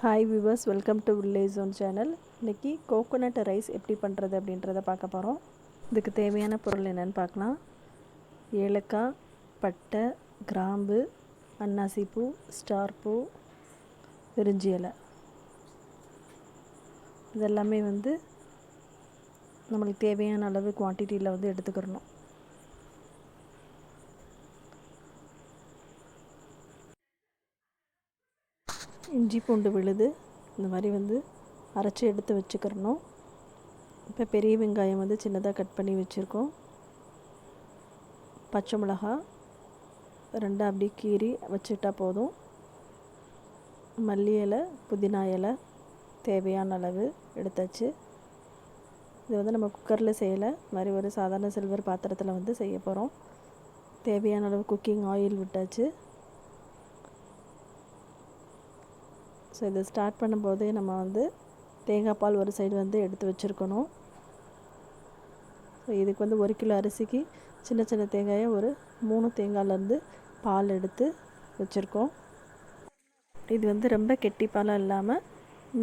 Hi viewers, welcome to village zone channel. இன்றைக்கி coconut rice எப்படி பண்ணுறது அப்படின்றத பார்க்க போகிறோம். இதுக்கு தேவையான பொருள் என்னென்னு பார்க்கலாம். ஏலக்காய், பட்டை, கிராம்பு, அன்னாசிப்பூ, ஸ்டார் பூ, பிரிஞ்சி இலை, இதெல்லாமே நம்மளுக்கு தேவையான அளவு குவான்டிட்டியில் எடுத்துக்கிறணும். இஞ்சி பூண்டு விழுது இந்த மாதிரி அரைச்சி எடுத்து வச்சுக்கிறணும். இப்போ பெரிய வெங்காயம் சின்னதாக கட் பண்ணி வச்சுருக்கோம். பச்சை மிளகா 2 அப்படி கீறி வச்சுட்டா போதும். மல்லி இலை, புதினா இலை தேவையான அளவு எடுத்தாச்சு. இது நம்ம குக்கரில் செய்யலை, மாதிரி ஒரு சாதாரண சில்வர் பாத்திரத்தில் செய்ய போகிறோம். தேவையான அளவு குக்கிங் ஆயில் விட்டாச்சு. ஸோ இதை ஸ்டார்ட் பண்ணும்போதே நம்ம தேங்காய் பால் ஒரு சைடு எடுத்து வச்சுருக்கணும். ஸோ இதுக்கு 1 கிலோ அரிசிக்கு சின்ன சின்ன தேங்காயை ஒரு 3 தேங்காயிலேருந்து பால் எடுத்து வச்சுருக்கோம். இது ரொம்ப கெட்டி பாலாக இல்லாமல்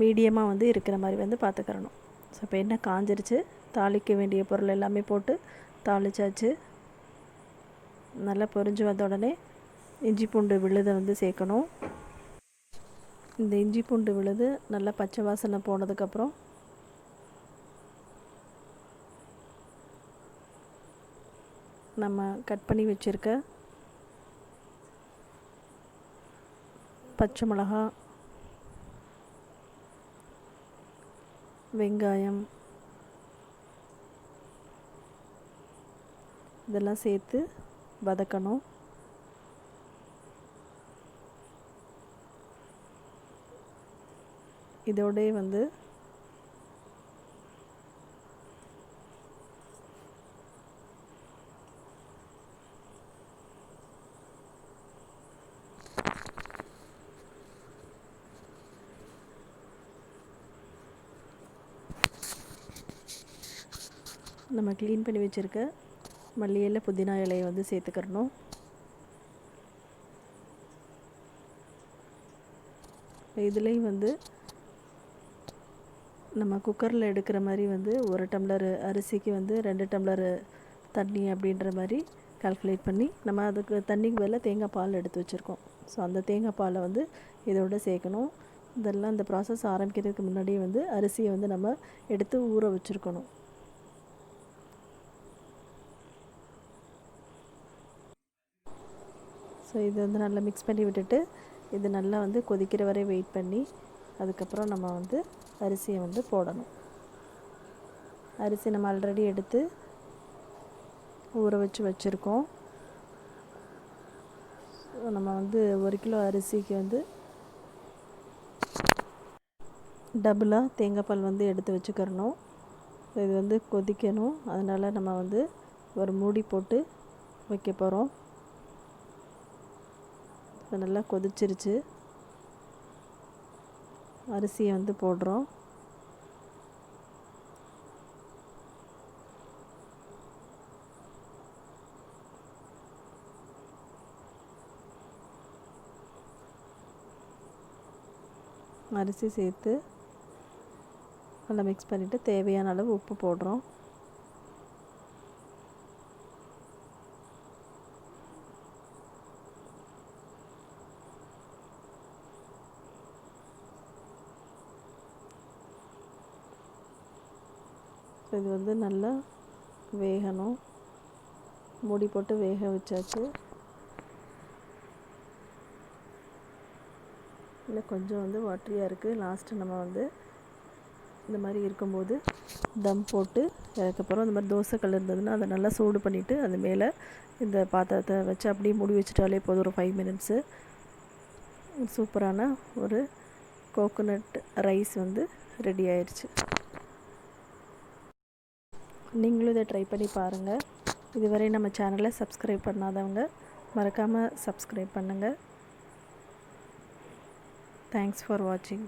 மீடியமாக இருக்கிற மாதிரி பார்த்துக்கிறணும். ஸோ இப்போ எண்ணெய் காஞ்சிருச்சு. தாளிக்க வேண்டிய பொருள் எல்லாமே போட்டு தாளிச்சாச்சு. நல்லா பொரிஞ்சு வந்த உடனே இஞ்சி பூண்டு விழுதை சேர்க்கணும். இந்த இஞ்சி பூண்டு விழுது நல்லா பச்சை வாசனை போனதுக்கப்புறம் நம்ம கட் பண்ணி வச்சுருக்க பச்சை மிளகா, வெங்காயம் இதெல்லாம் சேர்த்து வதக்கணும். இதோடே நம்ம க்ளீன் பண்ணி வச்சுருக்க மல்லி இலை, புதினா இலையை சேர்த்துக்கிறணும். இதுலேயும் நம்ம குக்கரில் எடுக்கிற மாதிரி 1 டம்ளர் அரிசிக்கு 2 டம்ளர் தண்ணி அப்படின்ற மாதிரி கால்குலேட் பண்ணி நம்ம அதுக்கு தண்ணிக்கு பதிலாக தேங்காய் பால் எடுத்து வச்சுருக்கோம். ஸோ அந்த தேங்காய் பாலை இதோட சேர்க்கணும். இதெல்லாம் இந்த ப்ராசஸ் ஆரம்பிக்கிறதுக்கு முன்னாடியே அரிசியை நம்ம எடுத்து ஊற வச்சுருக்கணும். ஸோ இது நல்லா மிக்ஸ் பண்ணி விட்டுட்டு இது நல்லா கொதிக்கிற வரை வெயிட் பண்ணி அதுக்கப்புறம் நம்ம அரிசியை போடணும். அரிசி நம்ம ஆல்ரெடி எடுத்து ஊற வச்சுருக்கோம். நம்ம 1 கிலோ அரிசிக்கு டபுளாக தேங்காய் பால் எடுத்து வச்சுக்கிறணும். இது கொதிக்கணும். அதனால் நம்ம ஒரு மூடி போட்டு வைக்க போகிறோம். நல்லா கொதிச்சிருச்சு. அரிசியை போடுறோம். அரிசி சேர்த்து நல்லா மிக்ஸ் பண்ணிவிட்டு தேவையான அளவு உப்பு போடுறோம். இது நல்லா வேகணும். மூடி போட்டு வேக வச்சாச்சு. இல்லை கொஞ்சம் வாட்டரியாக இருக்குது. லாஸ்ட்டு நம்ம இந்த மாதிரி இருக்கும்போது தம் போட்டு அதுக்கப்புறம் இந்த மாதிரி தோசைக்கல் இருந்ததுன்னா அதை நல்லா சூடு பண்ணிவிட்டு அது மேலே இந்த பாத்திரத்தை வச்சு அப்படியே மூடி வச்சுட்டாலே போதும். ஒரு 5 மினிட்ஸு சூப்பரான ஒரு கோகோனட் ரைஸ் ரெடி ஆயிடுச்சு. நீங்களும் இதை ட்ரை பண்ணி பாருங்கள். இதுவரை நம்ம சேனலை சப்ஸ்கிரைப் பண்ணாதவங்க மறக்காமல் சப்ஸ்கிரைப் பண்ணுங்கள். தேங்க்ஸ் ஃபார் வாட்சிங்.